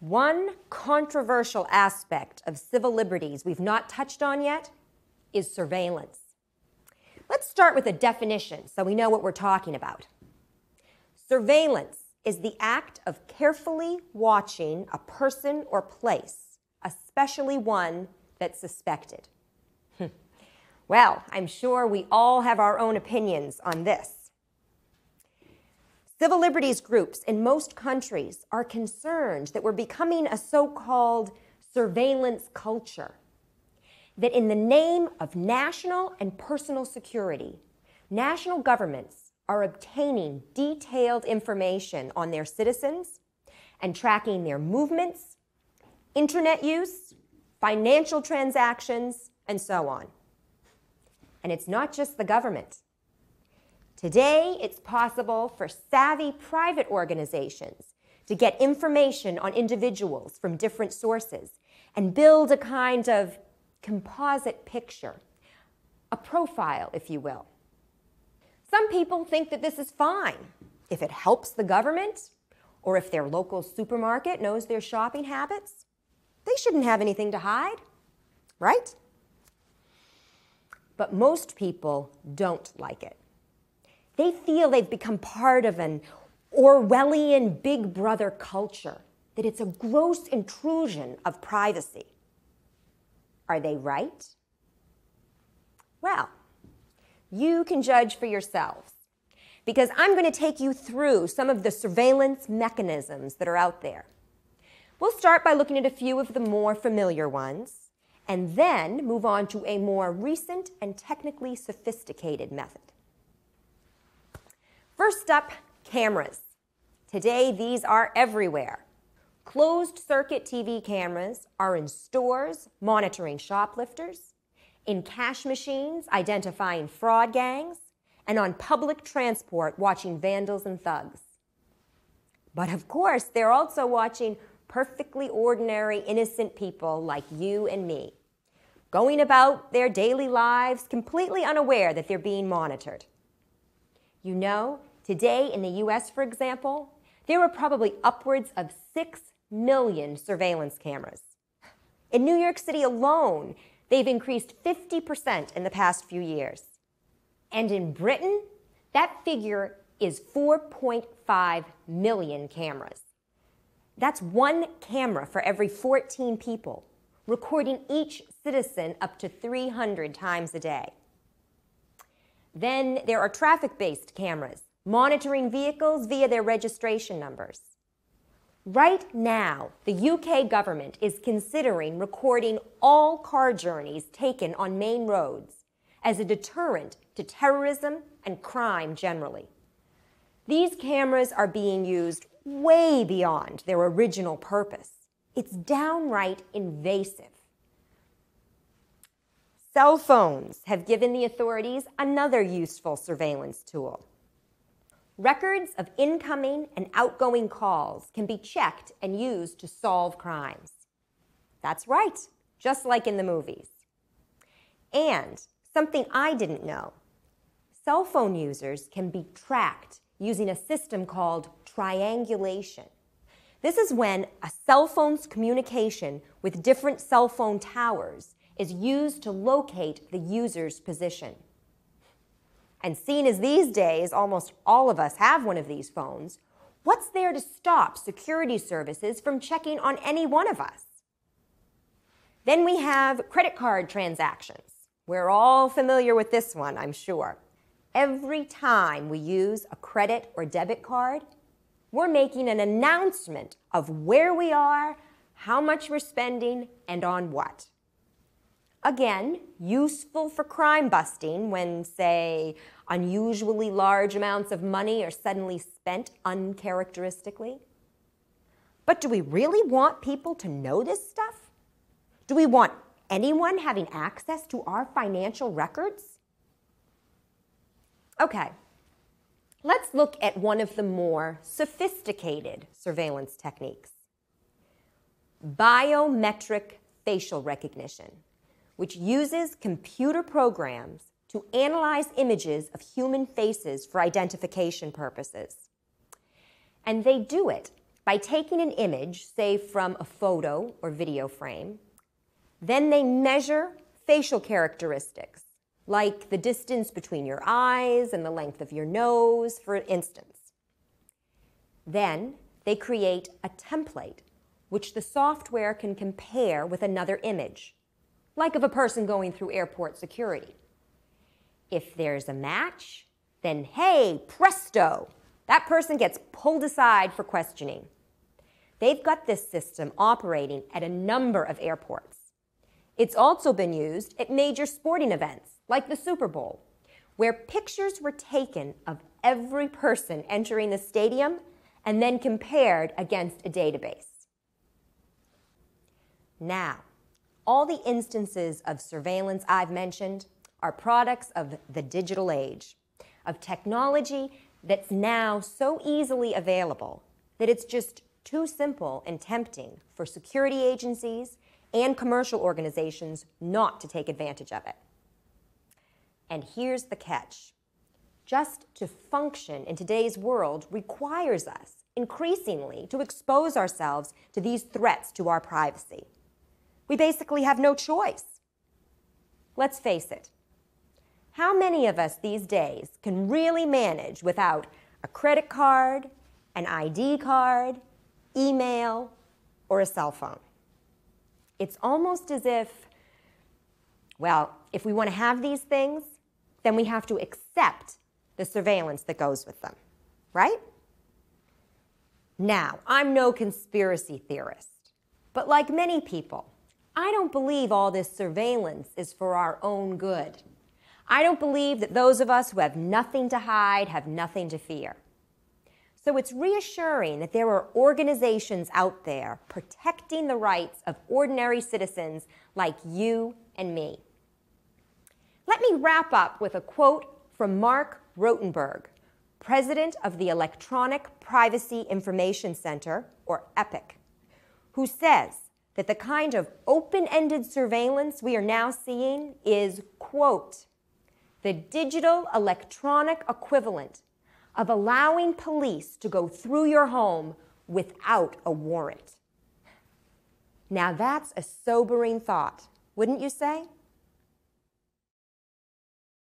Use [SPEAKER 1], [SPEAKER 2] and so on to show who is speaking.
[SPEAKER 1] One controversial aspect of civil liberties we've not touched on yet is surveillance. Let's start with a definition so we know what we're talking about. Surveillance is the act of carefully watching a person or place, especially one that's suspected. Well, I'm sure we all have our own opinions on this. Civil liberties groups in most countries are concerned that we're becoming a so-called surveillance culture, that in the name of national and personal security, national governments are obtaining detailed information on their citizens and tracking their movements, internet use, financial transactions, and so on. And it's not just the government. Today, it's possible for savvy private organizations to get information on individuals from different sources and build a kind of composite picture, a profile, if you will. Some people think that this is fine if it helps the government or if their local supermarket knows their shopping habits. They shouldn't have anything to hide, right? But most people don't like it. They feel they've become part of an Orwellian Big Brother culture, that it's a gross intrusion of privacy. Are they right? Well, you can judge for yourselves, because I'm going to take you through some of the surveillance mechanisms that are out there. We'll start by looking at a few of the more familiar ones, and then move on to a more recent and technically sophisticated method. First up, cameras. Today, these are everywhere. Closed-circuit TV cameras are in stores monitoring shoplifters, in cash machines identifying fraud gangs, and on public transport watching vandals and thugs. But of course, they're also watching perfectly ordinary, innocent people like you and me, going about their daily lives completely unaware that they're being monitored. You know, today in the US, for example, there are probably upwards of 6 million surveillance cameras. In New York City alone, they've increased 50% in the past few years. And in Britain, that figure is 4.5 million cameras. That's 1 camera for every 14 people, recording each citizen up to 300 times a day. Then there are traffic-based cameras, monitoring vehicles via their registration numbers. Right now, the UK government is considering recording all car journeys taken on main roads as a deterrent to terrorism and crime generally. These cameras are being used way beyond their original purpose. It's downright invasive. Cell phones have given the authorities another useful surveillance tool. Records of incoming and outgoing calls can be checked and used to solve crimes. That's right, just like in the movies. And something I didn't know, cell phone users can be tracked using a system called triangulation. This is when a cell phone's communication with different cell phone towers is used to locate the user's position. And seeing as these days almost all of us have one of these phones, what's there to stop security services from checking on any one of us? Then we have credit card transactions. We're all familiar with this one, I'm sure. Every time we use a credit or debit card, we're making an announcement of where we are, how much we're spending, and on what. Again, useful for crime busting when, say, unusually large amounts of money are suddenly spent uncharacteristically. But do we really want people to know this stuff? Do we want anyone having access to our financial records? Okay, let's look at one of the more sophisticated surveillance techniques. Biometric facial recognition, which uses computer programs to analyze images of human faces for identification purposes. And they do it by taking an image, say from a photo or video frame. Then they measure facial characteristics, like the distance between your eyes and the length of your nose, for instance. Then they create a template, which the software can compare with another image, like of a person going through airport security. If there's a match, then hey, presto, that person gets pulled aside for questioning. They've got this system operating at a number of airports. It's also been used at major sporting events, like the Super Bowl, where pictures were taken of every person entering the stadium and then compared against a database. Now, all the instances of surveillance I've mentioned are products of the digital age, of technology that's now so easily available that it's just too simple and tempting for security agencies and commercial organizations not to take advantage of it. And here's the catch. Just to function in today's world requires us, increasingly, to expose ourselves to these threats to our privacy. We basically have no choice. Let's face it. How many of us these days can really manage without a credit card, an ID card, email, or a cell phone? It's almost as if, well, if we want to have these things, then we have to accept the surveillance that goes with them, right? Now, I'm no conspiracy theorist, but like many people, I don't believe all this surveillance is for our own good. I don't believe that those of us who have nothing to hide have nothing to fear. So it's reassuring that there are organizations out there protecting the rights of ordinary citizens like you and me. Let me wrap up with a quote from Mark Rotenberg, president of the Electronic Privacy Information Center, or EPIC, who says that the kind of open-ended surveillance we are now seeing is, quote, the digital electronic equivalent of allowing police to go through your home without a warrant. Now that's a sobering thought, wouldn't you say?